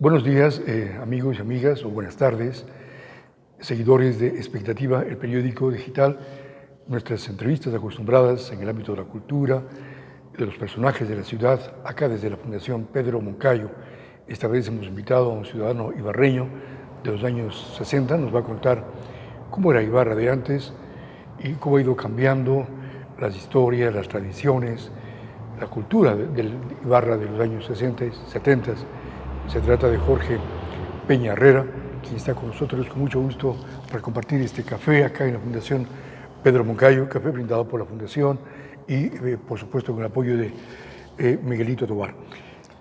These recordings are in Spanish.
Buenos días, amigos y amigas, o buenas tardes, seguidores de Expectativa, el periódico digital. Nuestras entrevistas acostumbradas en el ámbito de la cultura, de los personajes de la ciudad, acá desde la Fundación Pedro Moncayo. Esta vez hemos invitado a un ciudadano ibarreño de los años 60, nos va a contar cómo era Ibarra de antes y cómo ha ido cambiando las historias, las tradiciones, la cultura del Ibarra de los años 60 y 70. Se trata de Jorge Peña Herrera, quien está con nosotros con mucho gusto para compartir este café acá en la Fundación Pedro Moncayo, café brindado por la Fundación y, por supuesto, con el apoyo de Miguelito Tobar.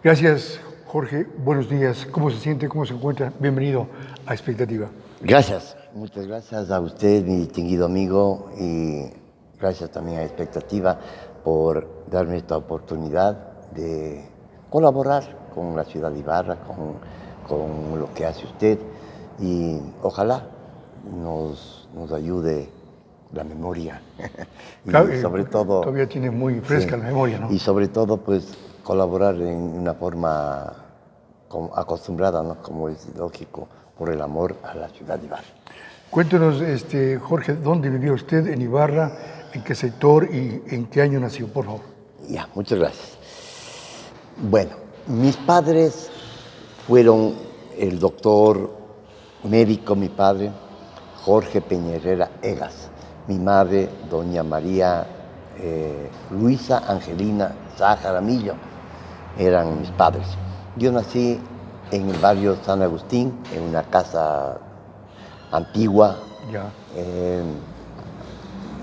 Gracias, Jorge. Buenos días. ¿Cómo se siente? ¿Cómo se encuentra? Bienvenido a Expectativa. Gracias. Muchas gracias a usted, mi distinguido amigo, y gracias también a Expectativa por darme esta oportunidad de colaborar con la ciudad de Ibarra, con lo que hace usted, y ojalá nos ayude la memoria. Y Claro, sobre todo... todavía tiene muy fresca la memoria, ¿no? Y sobre todo, pues, colaborar en una forma acostumbrada, ¿no? Como es lógico, por el amor a la ciudad de Ibarra. Cuéntenos, Jorge, ¿dónde vivió usted en Ibarra? ¿En qué sector y en qué año nació, por favor? Ya, muchas gracias. Bueno, mis padres fueron el doctor médico, mi padre, Jorge Peña Herrera Egas. Mi madre, doña María Luisa Angelina Sá Jaramillo, eran mis padres. Yo nací en el barrio San Agustín, en una casa antigua,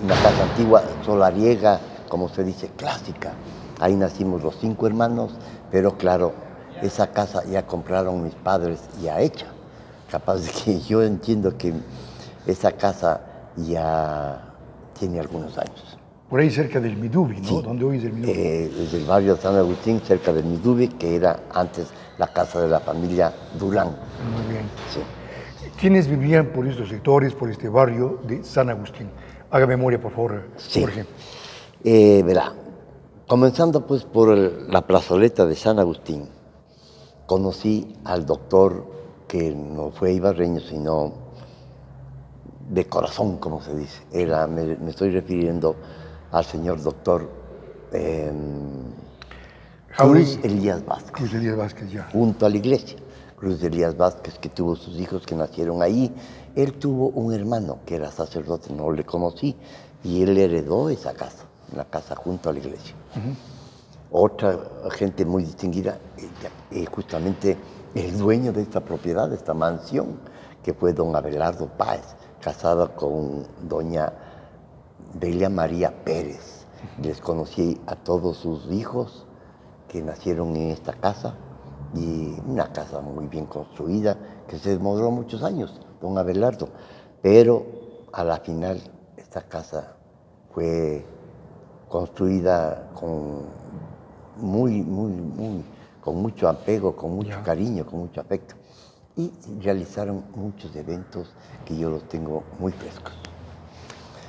una casa antigua, solariega, como se dice, clásica. Ahí nacimos los 5 hermanos, pero claro, esa casa ya compraron mis padres ya hecha. Capaz de que yo entiendo que esa casa ya tiene algunos años. Por ahí cerca del Midubi, ¿no? Sí. ¿Dónde hoy es el Midubi? Desde el barrio San Agustín, cerca del Midubi, que era antes la casa de la familia Durán. Muy bien. Sí. ¿Quiénes vivían por estos sectores, por este barrio de San Agustín? Haga memoria, por favor, Jorge. Verá, comenzando pues por la plazoleta de San Agustín, conocí al doctor que no fue ibarreño, sino de corazón, como se dice. Me estoy refiriendo al señor doctor Cruz Elías Vázquez. Cruz Elías Vázquez, ya. Junto a la iglesia. Cruz Elías Vázquez, que tuvo sus hijos que nacieron ahí. Él tuvo un hermano que era sacerdote, no le conocí, y él heredó esa casa, la casa junto a la iglesia. Otra gente muy distinguida, justamente el dueño de esta propiedad, de esta mansión, que fue don Abelardo Páez, casado con doña Delia María Pérez. Les conocí a todos sus hijos que nacieron en esta casa, y una casa muy bien construida, que se demoró muchos años, don Abelardo, pero a la final esta casa fue construida con mucho apego, con mucho cariño, con mucho afecto, y realizaron muchos eventos que yo los tengo muy frescos.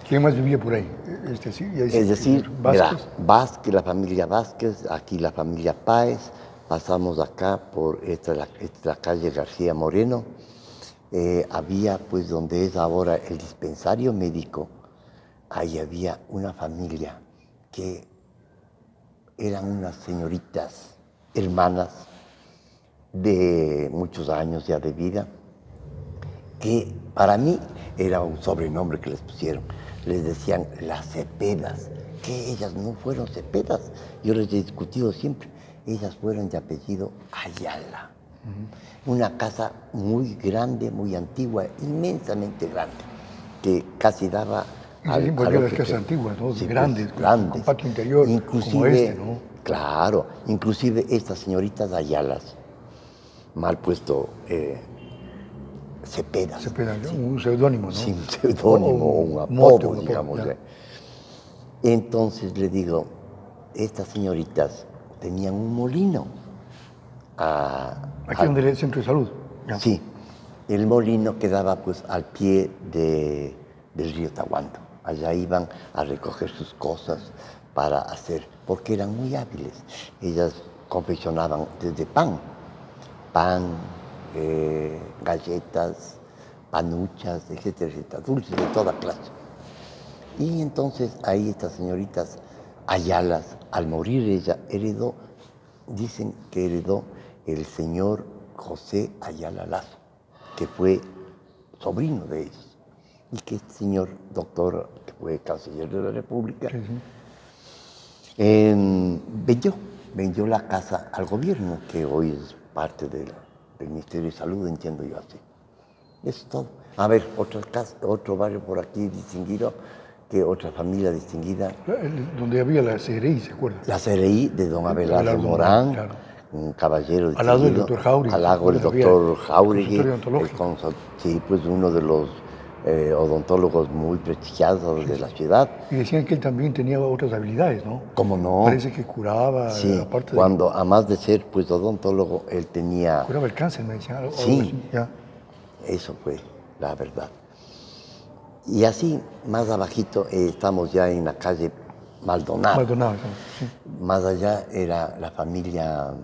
¿Quién más vivía por ahí? Es decir, Vázquez. Vázquez, la familia Vázquez, aquí la familia Páez. Pasamos acá por esta calle García Moreno. Había, pues, donde es ahora el dispensario médico, ahí había una familia que eran unas señoritas hermanas de muchos años ya de vida, que para mí era un sobrenombre que les pusieron. Les decían las Cepedas, que ellas no fueron Cepedas. Yo les he discutido siempre. Ellas fueron de apellido Ayala. Una casa muy grande, muy antigua, inmensamente grande, que casi daba porque las casas antiguas, ¿no? Sí, grandes, grandes, con patio interior, inclusive, como este, ¿no? Claro, inclusive estas señoritas Ayalas, mal puesto Cepedas. Cepeda, un seudónimo, ¿no? Sí, un seudónimo o un apodo, mote, digamos. Entonces le digo, estas señoritas tenían un molino. Aquí donde el centro de salud. Ya. Sí, el molino quedaba pues al pie del río Tahuanto. Allá iban a recoger sus cosas para hacer, porque eran muy hábiles. Ellas confeccionaban desde pan, galletas, panuchas, etcétera, etcétera, dulces de toda clase. Y entonces ahí estas señoritas Ayalas, al morir ella, heredó, dicen que heredó el señor José Ayala Lazo, que fue sobrino de ellos. Y que este señor, doctor, que fue canciller de la República, vendió la casa al gobierno, que hoy es parte del Ministerio de Salud, entiendo yo así. Eso es todo. A ver, otro barrio por aquí distinguido, que otra familia distinguida. Donde había la CRI, ¿se acuerda? La CRI de don Abelardo Morán, claro. un caballero distinguido. Al lado del doctor Jáuregui. Al lado del doctor Jáuregui, sí, pues uno de los odontólogos muy prestigiados de la ciudad. Y decían que él también tenía otras habilidades, ¿no? ¿Cómo no? Parece que curaba. Sí, aparte cuando además de ser pues odontólogo, él tenía... Curaba el cáncer, me decían. Sí, eso fue la verdad. Y así, más abajito, estamos ya en la calle Maldonado. Maldonado, sí. Más allá era la familia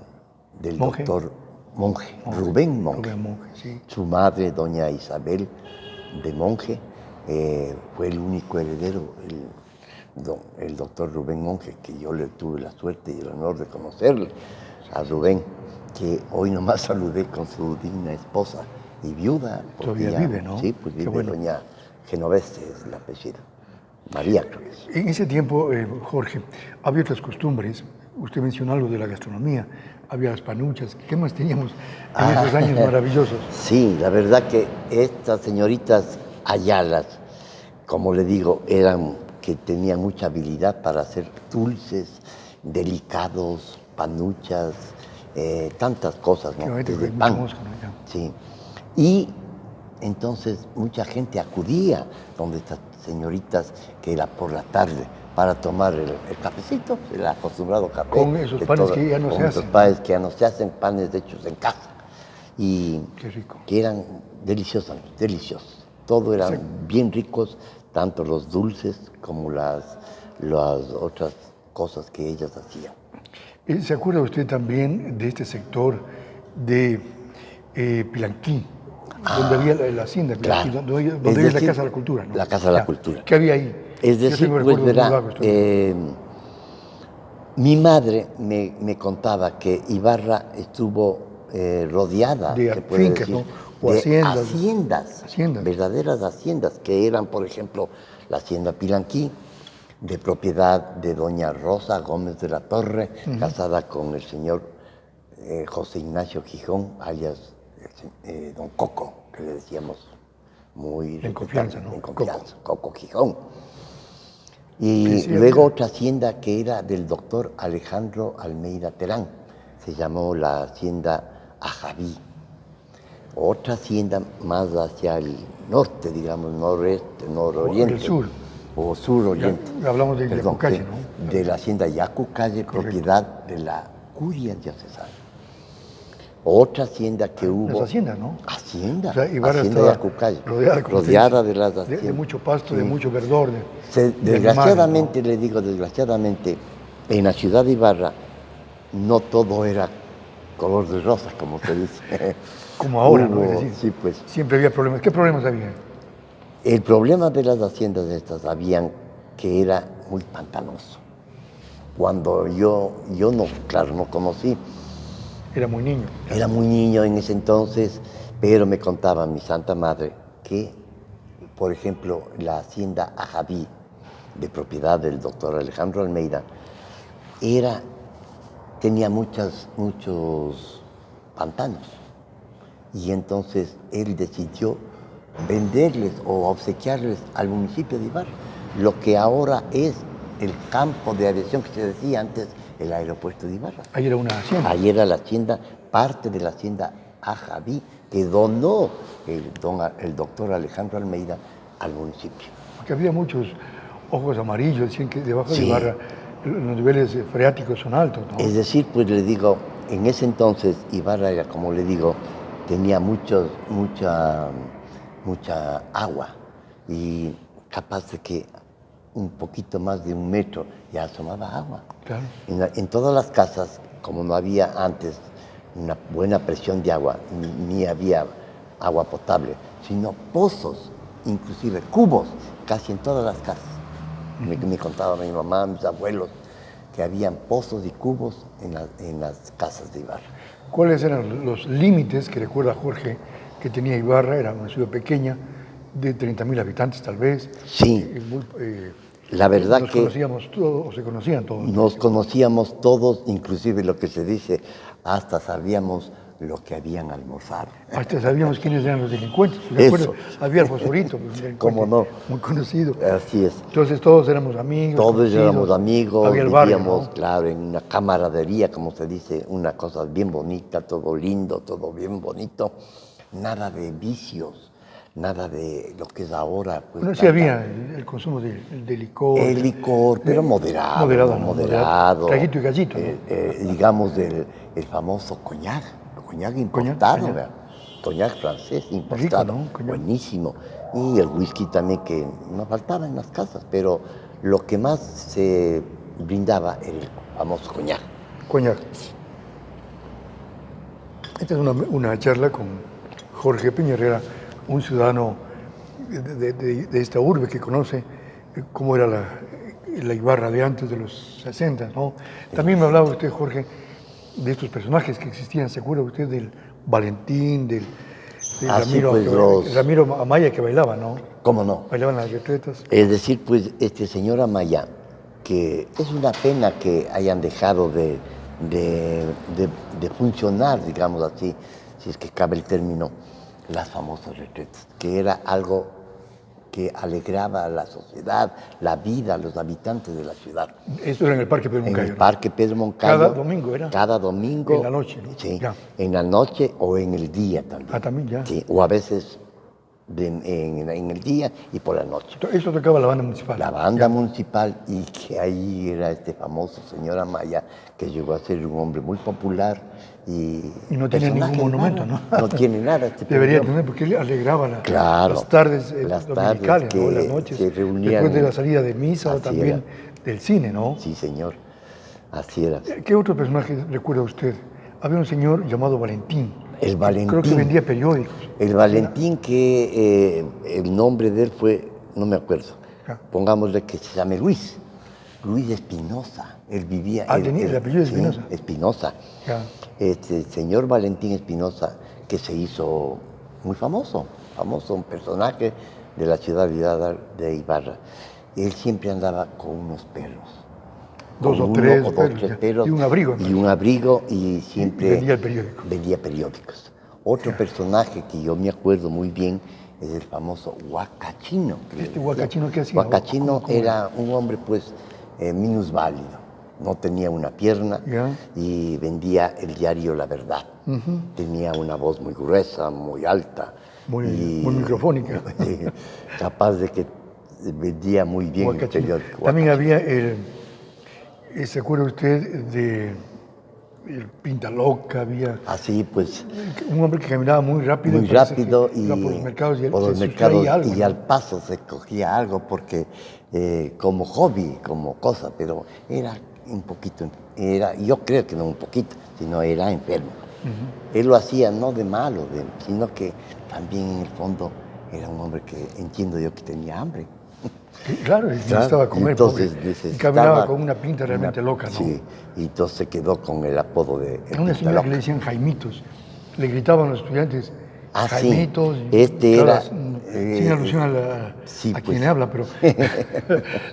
del doctor Monge, Rubén Monge, sí. Su madre, doña Isabel de Monge, fue el único heredero, el doctor Rubén Monge, que yo le tuve la suerte y el honor de conocerle, a Rubén, que hoy nomás saludé con su digna esposa y viuda. Todavía vive, ¿no? Sí, pues vive, bueno. Doña Genovese es el apellido. María, creo que es. En ese tiempo, Jorge, había otras costumbres. Usted mencionó algo de la gastronomía, había las panuchas. ¿Qué más teníamos en esos años maravillosos? Sí, la verdad que estas señoritas Ayalas, como le digo, que tenían mucha habilidad para hacer dulces, delicados, panuchas, tantas cosas, ¿no? Desde pan. Mosca, ¿no? Sí. Y entonces mucha gente acudía donde estas señoritas, que era por la tarde, para tomar el cafecito, el acostumbrado café. Con esos panes que ya no se hacen. Esos panes que ya no se hacen, panes hechos en casa. Y qué rico. Que eran deliciosos. Todo eran bien ricos, tanto los dulces como las otras cosas que ellas hacían. ¿Se acuerda usted también de este sector de Pilanquí? Donde había la hacienda, claro. donde había la Casa de la Cultura, ¿no? La Casa de la Cultura. ¿Qué había ahí? Es decir, pues verá, mi madre me contaba que Ibarra estuvo rodeada de fincas, ¿no? O de haciendas, verdaderas haciendas, que eran, por ejemplo, la hacienda Pilanquí, de propiedad de doña Rosa Gómez de la Torre, casada con el señor José Ignacio Gijón, alias don Coco, que le decíamos muy en confianza, ¿no? En confianza, Coco Gijón. Y sí, luego otra hacienda que era del doctor Alejandro Almeida Terán, se llamó la hacienda Ajaví. Otra hacienda más hacia el norte, digamos, noreste, nororiente. O el sur. O sur-oriente. Ya hablamos de Yacucalle, ¿no? De la hacienda Yacucalle, propiedad de la curia diocesana. Otra hacienda que hubo... Las haciendas, ¿no? Hacienda. O sea, Ibarra hacienda de Yacucalle. Rodeada de las haciendas. De mucho pasto, de mucho verdor. Desgraciadamente, le digo, desgraciadamente, en la ciudad de Ibarra no todo era color de rosa, como se dice. Como ahora, ¿no? Es decir, sí, pues. Siempre había problemas. ¿Qué problemas había? El problema de las haciendas estas habían que era muy pantanoso. Cuando yo no, claro, no conocí. Era muy niño. Era muy niño en ese entonces, pero me contaba mi santa madre que, por ejemplo, la hacienda Ajaví, de propiedad del doctor Alejandro Almeida, tenía muchos pantanos. Y entonces él decidió venderles o obsequiarles al municipio de Ibarra lo que ahora es el campo de aviación que se decía antes, el aeropuerto de Ibarra. Ahí era una hacienda. Ahí era la hacienda, parte de la hacienda Ajaví, que donó el doctor Alejandro Almeida al municipio. Porque había muchos ojos amarillos, decían que debajo de Ibarra los niveles freáticos son altos, ¿no? Es decir, pues le digo, en ese entonces Ibarra era, como le digo, tenía mucha agua y capaz de que un poquito más de 1 metro ya asomaba agua. Claro. En todas las casas, como no había antes una buena presión de agua, ni había agua potable, sino pozos, inclusive cubos, casi en todas las casas. Me contaba mi mamá, mis abuelos, que habían pozos y cubos en las casas de Ibarra. ¿Cuáles eran los límites que recuerda Jorge que tenía Ibarra? Era una ciudad pequeña, de 30.000 habitantes tal vez. Sí, la verdad nos que conocíamos todos, o se conocían todos. nos conocíamos todos, inclusive lo que se dice, hasta sabíamos lo que habían almorzado. Hasta sabíamos quiénes eran los delincuentes. Eso. Había el Fosforito, pues, un delincuente ¿Cómo no? muy conocido. Así es. Entonces todos éramos amigos. Todos éramos amigos, había el barrio, vivíamos, ¿no? claro, en una camaradería, como se dice, una cosa bien bonita, todo lindo, todo bien bonito. Nada de vicios, nada de lo que es ahora. Pues, Bueno, sí había el consumo de licor. El licor, pero moderado. Moderado. Traguito y gallito, Digamos, el famoso coñac importado, ¿verdad? Coñac francés importado, rico, ¿no? Coñac. Buenísimo. Y el whisky también, que no faltaba en las casas, pero lo que más se brindaba era el famoso coñac. Coñac. Esta es una charla con Jorge Peña Herrera, un ciudadano de esta urbe que conoce cómo era la Ibarra de antes de los 60, ¿no? También me hablaba usted, Jorge, de estos personajes que existían. ¿Se acuerda usted del Valentín, del Ramiro, pues Ramiro Amaya, que bailaba, ¿no? ¿Cómo no? Bailaban las retretas. Es decir, pues este señor Amaya, que es una pena que hayan dejado de funcionar, digamos así, si es que cabe el término, las famosas retretas, que era algo que alegraba a la sociedad, la vida, a los habitantes de la ciudad. Esto era en el Parque Pedro Moncayo. En el Parque Pedro Moncayo. Cada domingo era. Cada domingo. En la noche, ¿no? Sí, ya. En la noche o en el día también. Ah, también, ya. Sí, o a veces en el día y por la noche. Esto tocaba la banda municipal. La banda municipal, y que ahí era este famoso señor Amaya, que llegó a ser un hombre muy popular. Y no tiene ningún monumento, ¿no? No tiene nada. Debería tener, porque él alegraba las tardes dominicales, ¿no? Las noches, se reunían, después de la salida de misa o también del cine, ¿no? Sí, señor. Así era. ¿Qué otro personaje recuerda usted? Había un señor llamado Valentín. El Valentín. Creo que vendía periódicos. El Valentín, que el nombre de él fue, no me acuerdo, pongámosle que se llame Luis Espinosa. Él vivía... el apellido de Espinosa. Sí, Espinosa. Este señor Valentín Espinosa, que se hizo muy famoso, un personaje de la ciudad de Ibarra. Él siempre andaba con unos perros. Dos o tres perros. Y un abrigo. Y un abrigo, y siempre... Vendía el periódico. Vendía periódicos. Otro personaje que yo me acuerdo muy bien es el famoso Huacachino. Huacachino qué hacía? Huacachino era un hombre, pues, minusválido. No tenía una pierna y vendía el diario La Verdad. Tenía una voz muy gruesa, muy alta. Muy microfónica. Capaz de que vendía muy bien el periódico. También había ¿se acuerda usted de el Pintaloca? Había pues. Un hombre que caminaba muy rápido. Muy rápido y por los mercados y algo, al paso se cogía algo porque como hobby, como cosa, pero era un poquito, yo creo que no un poquito, sino era enfermo. Él lo hacía no de malo, sino que también en el fondo era un hombre que entiendo yo que tenía hambre. Claro, necesitaba comer, entonces y caminaba con una pinta realmente loca, ¿no? Sí, y entonces se quedó con el apodo de... Una señora que le decían Jaimitos, le gritaban a los estudiantes, Jaimitos, sí. Era... sin alusión a quien habla, pero...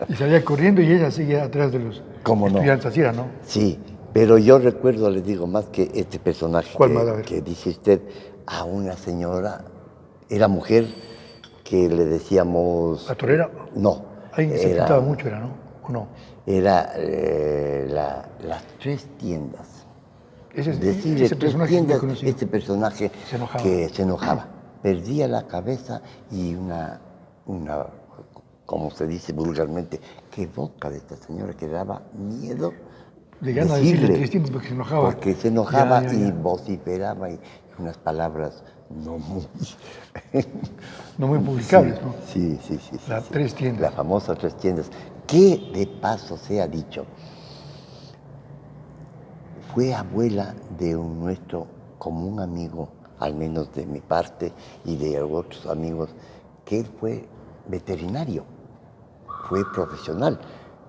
y salía corriendo y ella seguía atrás de los estudiantes, así era, ¿no? Sí, pero yo recuerdo, les digo, más que este personaje que dice usted, a una señora, era mujer, que le decíamos... ¿La torera? No. Ahí se pintaba mucho, ¿no? ¿O no? Era las tres tiendas. Ese personaje este personaje que se enojaba. Perdía la cabeza y una, como se dice vulgarmente, qué boca de esta señora que daba miedo. Llegaron a decirle distintos porque se enojaba. Porque se enojaba y vociferaba y unas palabras no muy publicables, ¿no? Sí. Las tres tiendas. Las famosas tres tiendas. Que de paso se ha dicho, fue abuela de nuestro común amigo, al menos de mi parte y de otros amigos, que él fue veterinario, fue profesional.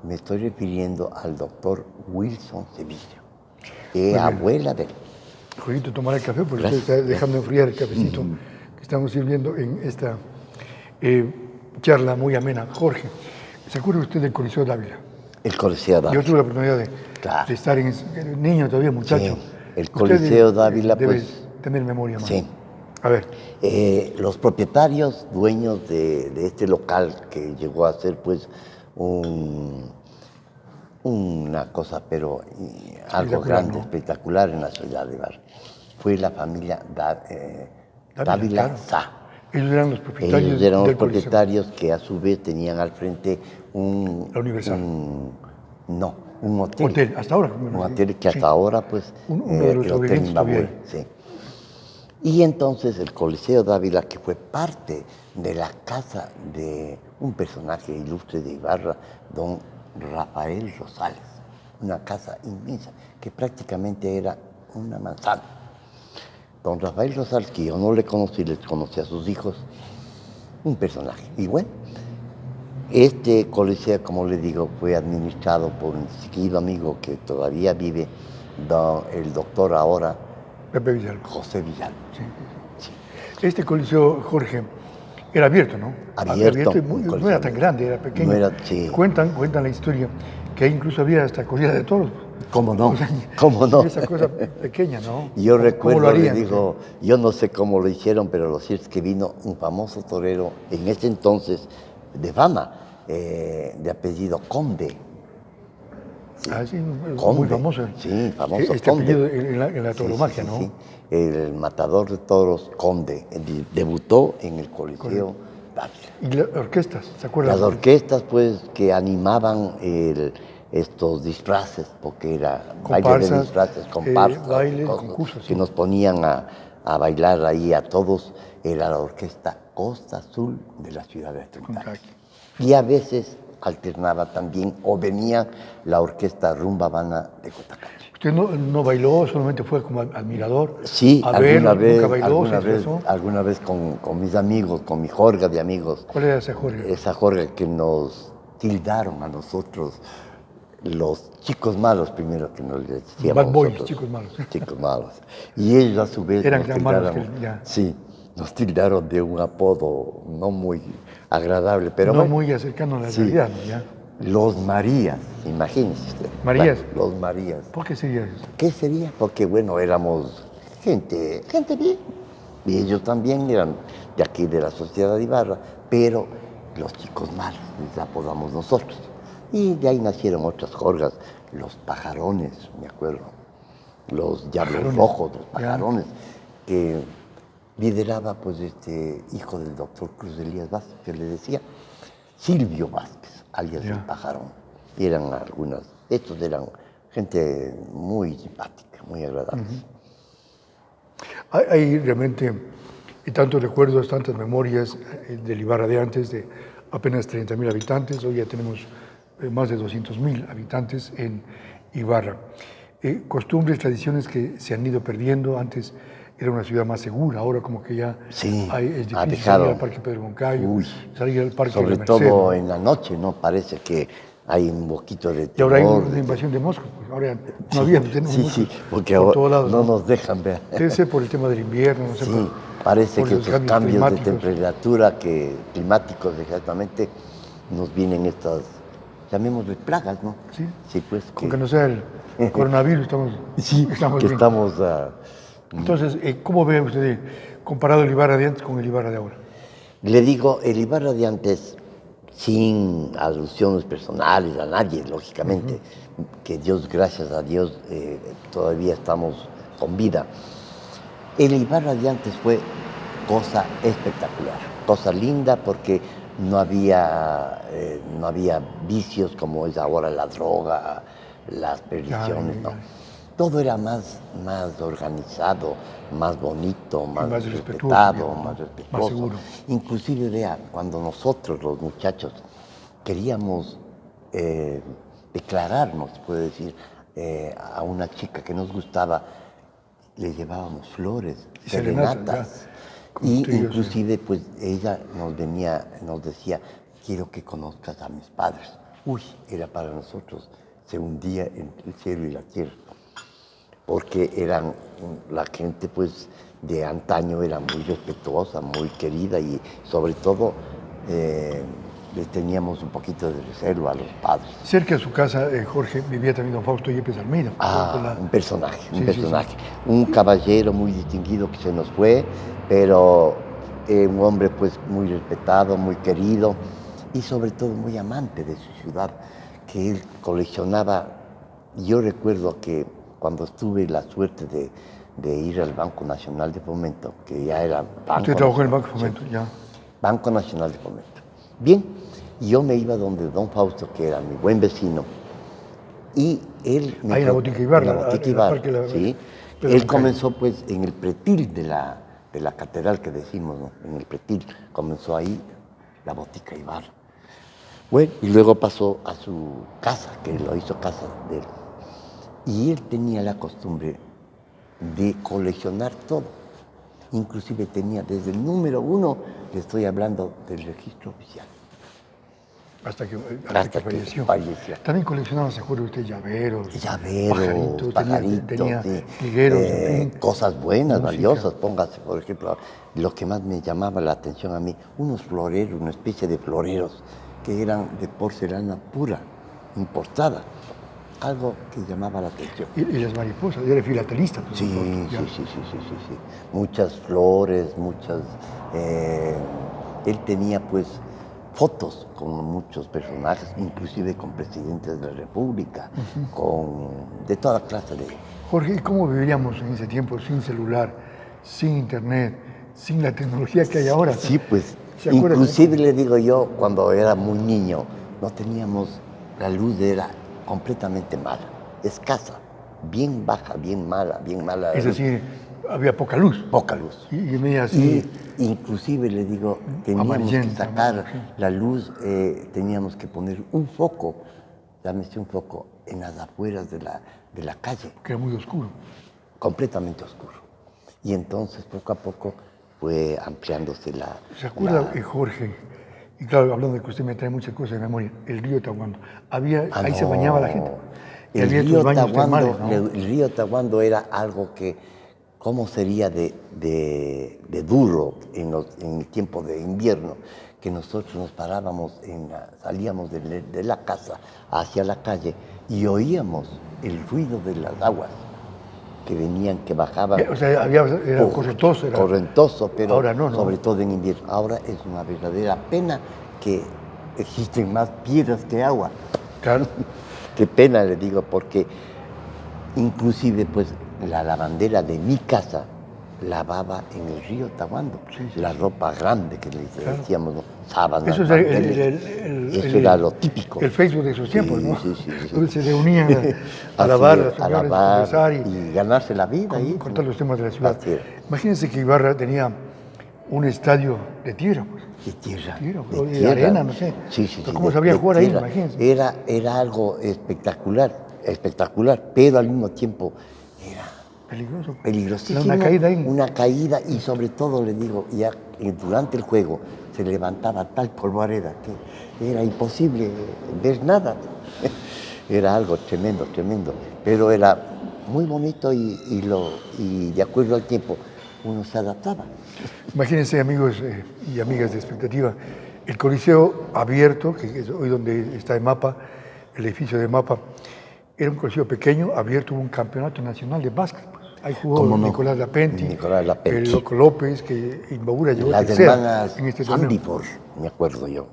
Me estoy refiriendo al doctor Wilson Sevilla, abuela de él. Jorgito, tomar el café porque usted está dejando enfriar el cafecito que estamos sirviendo en esta charla muy amena. Jorge, ¿se acuerda usted del Coliseo Dávila? El Coliseo Dávila. Yo tuve la oportunidad de estar en niño todavía, muchacho. Sí, el Coliseo Dávila, debe pues... tener memoria más. Sí. A ver. Los propietarios, dueños de este local, que llegó a ser pues una cosa, pero algo grande, ¿no? Espectacular en la ciudad de Ibarra, fue la familia Dávila, claro. Sá. Ellos eran los propietarios. Ellos eran los propietarios que a su vez tenían al frente la Universal. Un hotel. Hotel, hasta ahora. Un hotel que hasta ahora, pues, uno de los hotel Mabue, sí. Y entonces el Coliseo Dávila, que fue parte de la casa de un personaje ilustre de Ibarra, don Rafael Rosales, una casa inmensa, que prácticamente era una manzana. Don Rafael Rosales, que yo no le conocí, les conocí a sus hijos, un personaje. Y bueno, este coliseo, como le digo, fue administrado por un querido amigo que todavía vive, el doctor ahora, Pepe Villalba. José Villalba. Sí. Este coliseo, Jorge, era abierto, ¿no? Abierto. No era tan grande, era pequeño. No era, sí. Cuentan la historia que incluso había hasta corrida de toros. ¿Cómo no? O sea, ¿Cómo no? Esa cosa pequeña, ¿no? Yo recuerdo, le digo, yo no sé cómo lo hicieron, pero lo cierto es que vino un famoso torero, en ese entonces, de fama, de apellido Conde. Sí. Ah, sí, Conde, muy famoso. Sí, famoso este Conde. Apellido en la tauromaquia, ¿no? Sí. El matador de toros, Conde, debutó en el Coliseo Dávila. ¿Y las orquestas, se acuerdan? Las orquestas, pues, que animaban estos disfraces, porque era baile de disfraces, comparsas, bailes, concursos, que nos ponían a bailar ahí a todos, era la orquesta Costa Azul de la ciudad de Atlantaki. Y a veces alternaba también, o venía la orquesta Rumba Habana de Cotacachi. ¿Usted no bailó, solamente fue como admirador? Sí, alguna vez con mis amigos, con mi jorga de amigos. ¿Cuál era esa jorga? Esa jorga que nos tildaron a nosotros, los chicos malos, primero que nos decíamos. Bad boys, chicos malos. Chicos malos. Y ellos a su vez eran nos tan tildaron, malos que ya. Sí, nos tildaron de un apodo no muy agradable, pero no bueno, muy cercano a la realidad, ¿no? Ya. Los Marías, imagínese usted. ¿Marías? Los Marías. ¿Por qué sería eso? ¿Qué sería? Porque, bueno, éramos gente bien. Y ellos también eran de aquí, de la sociedad de Ibarra, pero los chicos malos, les apodamos nosotros. Y de ahí nacieron otras jorgas, los pajarones, me acuerdo, los diablos rojos, los pajarones, que lideraba pues este hijo del doctor Cruz Elías Vázquez, que le decía Silvio Vázquez, alias el pajarón. Y eran estos eran gente muy simpática, muy agradable. Hay realmente tantos recuerdos, tantas memorias del Ibarra de antes, de apenas 30.000 habitantes, hoy ya tenemos más de 200.000 habitantes en Ibarra. Costumbres, tradiciones que se han ido perdiendo. Antes era una ciudad más segura, ahora como que ya es difícil salir al Parque Pedro Moncayo, salir al Parque sobre de la Merced, todo en la noche, ¿no? Parece que hay un poquito de terror. Y ahora hay una invasión de moscos, pues ahora no había, tenemos moscos porque por ahora todos lados, no nos dejan ver. Debe ser por el tema del invierno, no sé. Parece por que los esos cambios de temperatura climáticos exactamente nos vienen estas, llamémosle plagas, ¿no? Sí, pues. Con que no sea el coronavirus, estamos que bien. estamos... Entonces, ¿cómo ve usted comparado el Ibarra de antes con el Ibarra de ahora? Le digo, el Ibarra de antes, sin alusiones personales a nadie, lógicamente, que Dios, gracias a Dios, todavía estamos con vida. El Ibarra de antes fue cosa espectacular, cosa linda, porque no había vicios como es ahora la droga, las perdiciones, no. Todo era más organizado, más bonito, más respetado, más respetuoso. Más seguro. Inclusive, vea, cuando nosotros, los muchachos, queríamos declararnos, puede decir, a una chica que nos gustaba, le llevábamos flores, Y serenatas. Y inclusive, pues, ella nos decía, quiero que conozcas a mis padres. Uy, era para nosotros, se hundía entre el cielo y la tierra. Porque la gente, pues, de antaño era muy respetuosa, muy querida y, sobre todo, le teníamos un poquito de reserva a los padres. Cerca de su casa, Jorge, vivía también don Fausto Yepes Almeida. Un personaje, sí. Un caballero muy distinguido que se nos fue, pero un hombre pues muy respetado, muy querido y sobre todo muy amante de su ciudad, que él coleccionaba. Yo recuerdo que cuando tuve la suerte de ir al Banco Nacional de Fomento, que ya era Banco ¿Usted trabajó en el Banco de Fomento? Sí, Ya. Banco Nacional de Fomento. Bien, yo me iba donde don Fausto, que era mi buen vecino, y él... Ahí en la Botica Ibarra. En la Botica Ibarra, sí. Él comenzó pues en el pretil de la catedral que decimos, ¿no? En el pretil, comenzó ahí la Botica Ibarra. Bueno, y luego pasó a su casa, que lo hizo casa de él. Y él tenía la costumbre de coleccionar todo. Inclusive tenía desde el número 1, le estoy hablando del registro oficial. Hasta que falleció. También coleccionaba, ¿se acuerda usted? Llaveros, pajaritos, tenía ligueros, en fin. Cosas buenas, valiosas. Póngase, por ejemplo, lo que más me llamaba la atención a mí, unos floreros, una especie de floreros que eran de porcelana pura, importada. Algo que llamaba la atención. Y las mariposas, yo era filatelista. Sí. Muchas flores, él tenía pues fotos con muchos personajes, inclusive con presidentes de la República, de toda clase de... Jorge, ¿y cómo viviríamos en ese tiempo sin celular, sin internet, sin la tecnología que hay ahora? Sí, pues, inclusive le digo yo, cuando era muy niño, no teníamos, la luz era completamente mala, escasa, bien baja, bien mala. Es decir, había poca luz. Poca luz. Y así... inclusive le digo, teníamos que sacar la luz, teníamos que poner un foco, llámese un foco, en las afueras de la calle. Que era muy oscuro. Completamente oscuro. Y entonces, poco a poco, fue ampliándose la... ¿Se acuerda, Jorge? Y claro, hablando de que usted me trae muchas cosas de memoria, el río Tahuando. Ahí se bañaba la gente. El río Tahuando era algo que, ¿cómo sería de duro en el tiempo de invierno? Que nosotros nos parábamos, salíamos de la casa hacia la calle y oíamos el ruido de las aguas que venían, que bajaban. O sea, era correntoso. Correntoso, pero ahora no. Sobre todo en invierno. Ahora es una verdadera pena que existen más piedras que agua. Claro. Qué pena, le digo, porque inclusive pues la lavandera de mi casa lavaba en el río Tahuando. Sí. La ropa grande que le decíamos, ¿no? Sábanas. Eso era lo típico. El Facebook de esos tiempos, ¿no? Sí. Donde se reunían a lavar, y ganarse la vida. Contar los temas de la ciudad. Imagínense que Ibarra tenía un estadio de tierra, pues. De tierra. De arena, no sé. Sí. ¿Cómo sabía jugar ahí? Imagínense. Era algo espectacular, pero al mismo tiempo era peligroso. Peligrosísimo. Una caída ahí. Una caída y sobre todo, le digo, ya durante el juego se levantaba tal polvareda que era imposible ver nada. Era algo tremendo. Pero era muy bonito y de acuerdo al tiempo uno se adaptaba. Imagínense, amigos y amigas de Expectativa, el Coliseo abierto, que es hoy donde está el MAPA, el edificio de MAPA, era un coliseo pequeño, abierto, hubo un campeonato nacional de básquet. Ahí jugó Nicolás Lapenti, el Loco López, que Imbabura llegó tercera en este torneo. Sandiford, me acuerdo yo.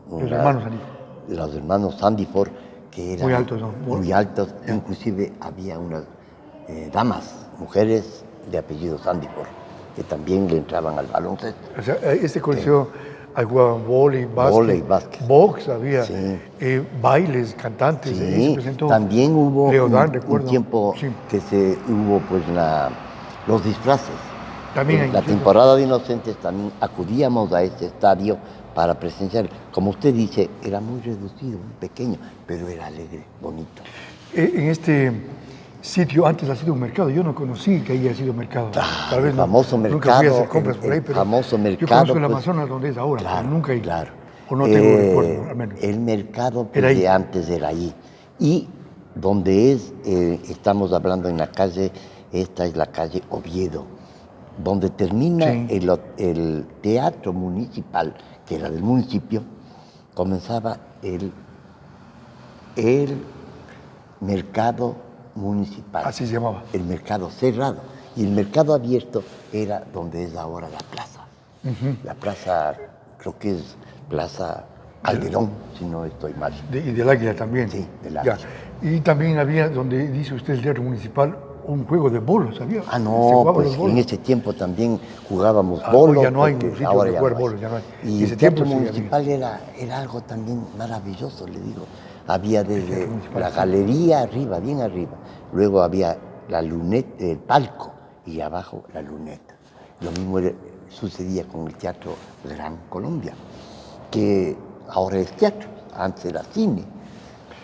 Los hermanos Sandiford, que eran muy altos, ¿no? Muy altos, inclusive había unas damas, mujeres de apellido Sandiford, que también le entraban al baloncesto. O sea, este coliseo, ahí jugaban vóley, básquet, box, había bailes, cantantes. Sí, también hubo un tiempo que hubo pues los disfraces. También en la temporada de Inocentes también acudíamos a este estadio para presenciar. Como usted dice, era muy reducido, muy pequeño, pero era alegre, bonito. En sitio antes ha sido un mercado. Yo no conocí que haya sido mercado. Tal vez el famoso mercado. Nunca fui a hacer compras por ahí, pero famoso mercado, yo conozco el pues, Amazonas donde es ahora, claro, pero nunca he ido. Claro. O no tengo recuerdo, al menos. El mercado pues, Era ahí. de antes era ahí. Y donde estamos hablando en la calle, esta es la calle Oviedo, donde termina Sí. el teatro municipal, que era del municipio, comenzaba el mercado municipal. Así se llamaba. El mercado cerrado. Y el mercado abierto era donde es ahora la plaza. La plaza, creo que es Plaza Calderón, si no estoy mal. Y del Águila también. Sí, del Águila. Ya. Y también había, donde dice usted el teatro municipal, un juego de bolos, ¿sabía? Ah, no, pues en ese tiempo también jugábamos bolos. Hoy ya no hay un sitio ahora de jugar bolos, ya no hay. Y Ese el teatro tiempo sí municipal era algo también maravilloso, le digo. Había desde la galería arriba, bien arriba. Luego había la luneta, el palco, y abajo la luneta. Lo mismo sucedía con el Teatro Gran Colombia, que ahora es teatro, antes era cine.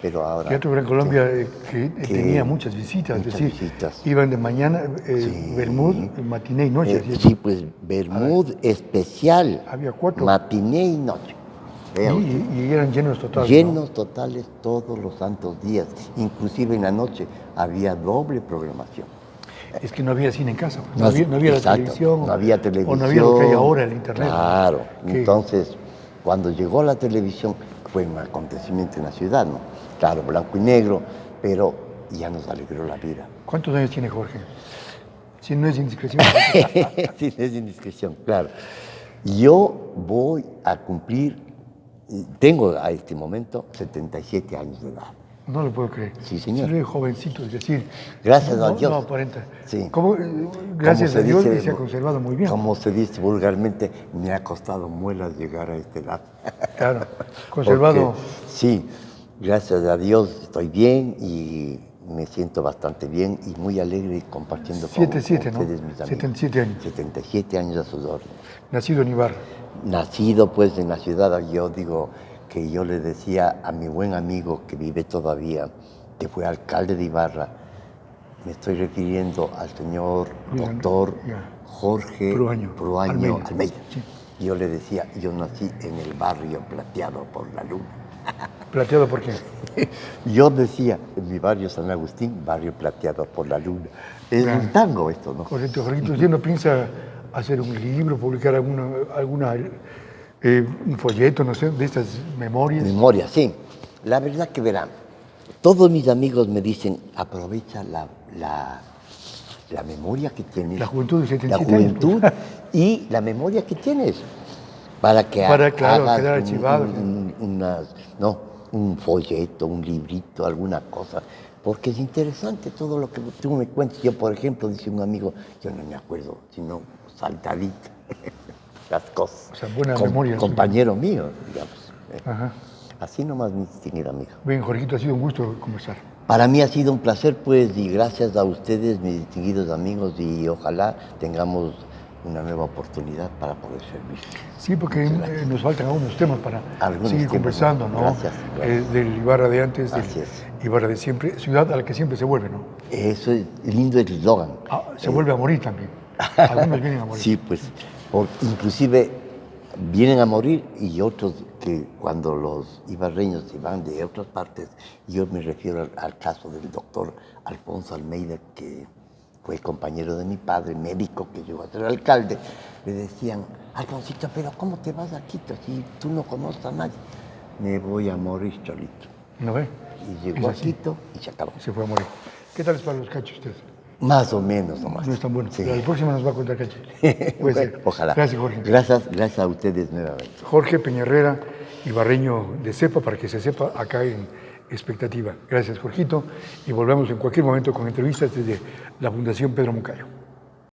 Pero ahora, Teatro Gran Colombia que tenía muchas visitas, muchas es decir, visitas. iban de mañana, Bermud, matiné y noche. Sí, pues Bermud especial, había 4. matiné y noche. Y eran llenos totales. Llenos totales todos los santos días, inclusive en la noche había doble programación. Es que no había cine en casa, no había la televisión. No había televisión. O no había lo que hay ahora, el internet. Claro, ¿no? Entonces, cuando llegó la televisión, fue un acontecimiento en la ciudad, ¿no? Claro, blanco y negro, pero ya nos alegró la vida. ¿Cuántos años tiene Jorge? Si no es indiscreción. Sí, es indiscreción, claro. Yo voy a cumplir, tengo a este momento 77 años de edad. No lo puedo creer. Sí, señor. Soy jovencito, es decir. Gracias a Dios. No aparenta. Sí. Gracias a Dios se ha conservado muy bien. Como se dice vulgarmente, me ha costado muelas llegar a esta edad. Claro, conservado. Porque, sí, gracias a Dios estoy bien y me siento bastante bien y muy alegre compartiendo con ustedes, mis amigos. 77 años. 77 años a sus órdenes. Nacido en Ibarra. Nacido pues en la ciudad, yo digo que yo le decía a mi buen amigo que vive todavía, que fue alcalde de Ibarra, me estoy refiriendo al señor doctor Jorge Pruaño Almeida. Sí. Yo le decía, yo nací en el barrio Plateado por la Luna. ¿Plateado por qué? Yo decía, en mi barrio San Agustín, barrio Plateado por la Luna. Es un tango esto, ¿no? Correcto, Jorgito. ¿Usted no piensa hacer un libro, publicar un folleto, no sé, de estas memorias? Memorias, sí. La verdad que verán, todos mis amigos me dicen, aprovecha la memoria que tienes. La juventud de 77 La juventud años. Y la memoria que tienes. Para que claro, hagas quedar archivado. Un folleto, un librito, alguna cosa. Porque es interesante todo lo que tú me cuentas. Yo, por ejemplo, dice un amigo, yo no me acuerdo, sino saltadito. Las cosas. O sea, buena memoria. Compañero mío, digamos. Ajá. Así nomás, mi distinguido amigo. Bien, Jorgito, ha sido un gusto conversar. Para mí ha sido un placer, pues, y gracias a ustedes, mis distinguidos amigos, y ojalá tengamos una nueva oportunidad para poder servir. Sí, porque nos faltan algunos temas para seguir conversando, ¿no? Gracias. Del Ibarra de antes, del Así es. Ibarra de siempre, ciudad a la que siempre se vuelve, ¿no? Eso es lindo el eslogan. Se vuelve a morir también. Algunos vienen a morir. Sí, pues, inclusive vienen a morir y otros que cuando los ibarreños se van de otras partes, yo me refiero al caso del doctor Alfonso Almeida, que fue compañero de mi padre, médico, que llegó a ser alcalde, le decían, Alfonsito, pero ¿cómo te vas a Quito si tú no conoces a nadie? Me voy a morir, Cholito. ¿No ve? Y llegó a Quito y se acabó. Se fue a morir. ¿Qué tal es para los cachos usted? Más o menos, nomás. No es tan bueno. Sí. Pero la próxima nos va a contar cachos. Bueno, ojalá. Gracias, Jorge. Gracias a ustedes nuevamente. Jorge Peñarrera, ibarreño de cepa, para que se sepa, acá en Expectativa. Gracias, Jorgito. Y volvemos en cualquier momento con entrevistas desde la Fundación Pedro Moncayo.